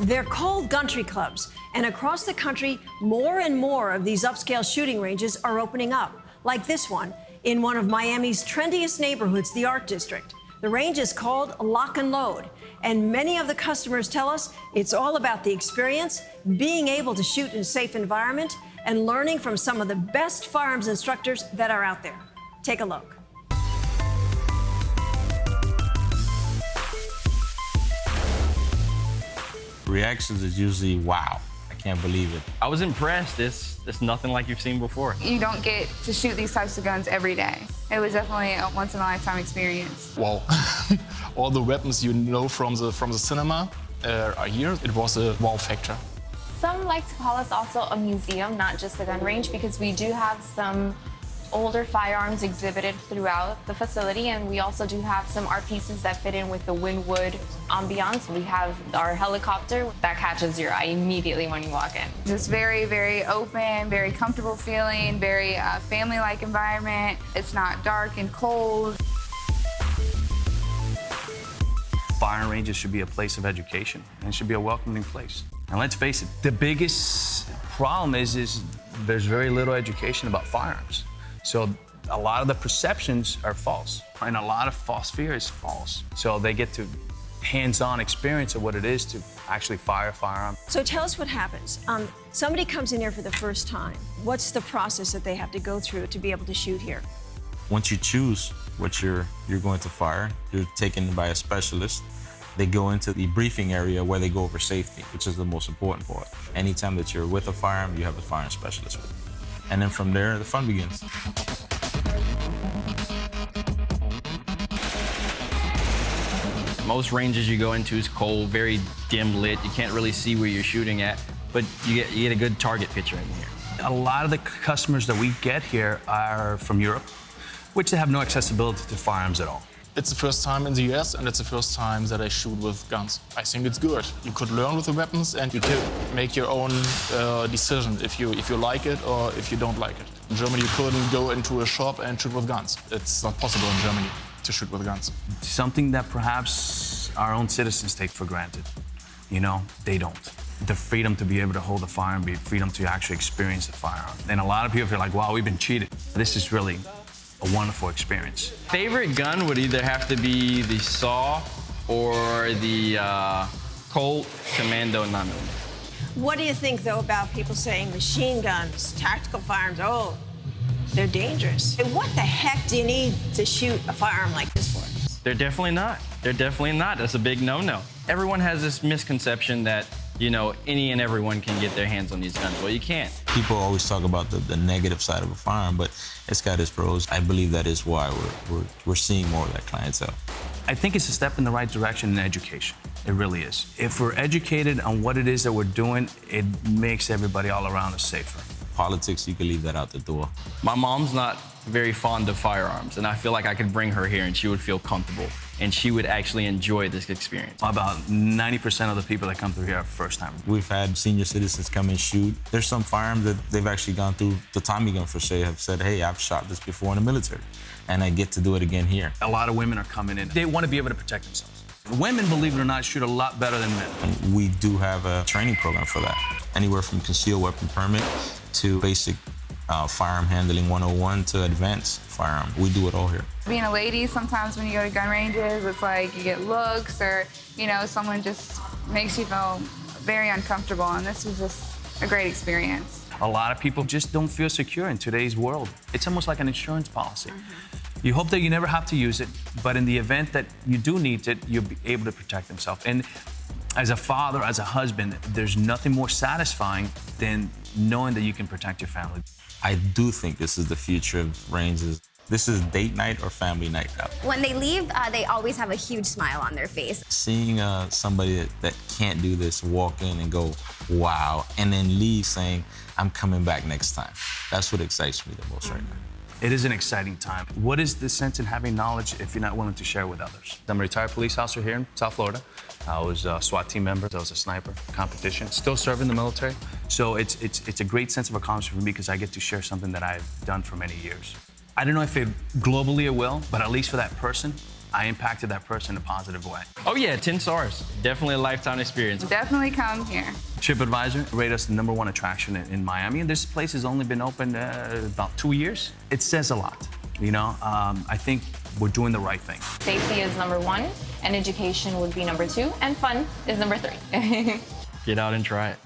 They're called Guntry clubs, and across the country, more and more of these upscale shooting ranges are opening up, like this one in one of Miami's trendiest neighborhoods, the Art District. The range is called Lock and Load, and many of the customers tell us it's all about the experience, being able to shoot in a safe environment, and learning from some of the best firearms instructors that are out there. Take a look. Reactions is usually, wow, I can't believe it. I was impressed. It's nothing like you've seen before. You don't get to shoot these types of guns every day. It was definitely a once-in-a-lifetime experience. Wow. All the weapons you know from the cinema are here. It was a wow factor. Some like to call us also a museum, not just a gun range, because we do have some older firearms exhibited throughout the facility, and we also do have some art pieces that fit in with the Wynwood ambiance. We have our helicopter that catches your eye immediately when you walk in. Just very, very open, very comfortable feeling, very family-like environment. It's not dark and cold. Firing ranges should be a place of education, and it should be a welcoming place. And let's face it, the biggest problem is there's very little education about firearms. So a lot of the perceptions are false, and a lot of false fear is false. So they get to hands-on experience of what it is to actually fire a firearm. So tell us what happens. Somebody comes in here for the first time. What's the process that they have to go through to be able to shoot here? Once you choose what you're going to fire, you're taken by a specialist. They go into the briefing area where they go over safety, which is the most important part. Anytime that you're with a firearm, you have a firearm specialist with you. And then from there, the fun begins. Most ranges you go into is cold, very dim lit. You can't really see where you're shooting at, but you get a good target picture in here. A lot of the customers that we get here are from Europe, which they have no accessibility to firearms at all. It's the first time in the US, and it's the first time that I shoot with guns. I think it's good. You could learn with the weapons, and you could make your own decision if you like it or if you don't like it. In Germany, you couldn't go into a shop and shoot with guns. It's not possible in Germany to shoot with guns. Something that perhaps our own citizens take for granted. You know, they don't. The freedom to be able to hold a firearm, the freedom to actually experience the firearm. And a lot of people feel like, wow, we've been cheated. This is really a wonderful experience. Favorite gun would either have to be the SAW or the Colt Commando 9mm. What do you think, though, about people saying machine guns, tactical firearms, oh, they're dangerous? What the heck do you need to shoot a firearm like this for? They're definitely not. They're definitely not. That's a big no-no. Everyone has this misconception that, you know, any and everyone can get their hands on these guns. Well, you can't. People always talk about the negative side of a firearm, but it's got its pros. I believe that is why we're seeing more of that clientele. I think it's a step in the right direction in education. It really is. If we're educated on what it is that we're doing, it makes everybody all around us safer. Politics, you can leave that out the door. My mom's not very fond of firearms, and I feel like I could bring her here and she would feel comfortable, and she would actually enjoy this experience. About 90% of the people that come through here are first time. We've had senior citizens come and shoot. There's some firearms that they've actually gone through the Tommy gun for say, have said, hey, I've shot this before in the military, and I get to do it again here. A lot of women are coming in. They want to be able to protect themselves. Women, believe it or not, shoot a lot better than men. And we do have a training program for that. Anywhere from concealed weapon permit to basic firearm handling 101 to advanced firearm. We do it all here. Being a lady, sometimes when you go to gun ranges, it's like you get looks or, you know, someone just makes you feel very uncomfortable, and this was just a great experience. A lot of people just don't feel secure in today's world. It's almost like an insurance policy. You hope that you never have to use it, but in the event that you do need it, you'll be able to protect themselves. And as a father, as a husband, there's nothing more satisfying than knowing that you can protect your family. I do think this is the future of ranges. This is date night or family night out. When they leave, they always have a huge smile on their face. Seeing somebody that can't do this walk in and go, wow, and then leave saying, I'm coming back next time. That's what excites me the most right now. It is an exciting time. What is the sense in having knowledge if you're not willing to share with others? I'm a retired police officer here in South Florida. I was a SWAT team member. I was a sniper competition. Still serving the military. So it's a great sense of accomplishment for me because I get to share something that I've done for many years. I don't know if it globally it will, but at least for that person, I impacted that person in a positive way. Oh yeah, 10 stars. Definitely a lifetime experience. Definitely come here. TripAdvisor rated us the #1 attraction in Miami, and this place has only been open about 2 years. It says a lot, you know. I think we're doing the right thing. Safety is number 1, and education would be number 2, and fun is number 3. Get out and try it.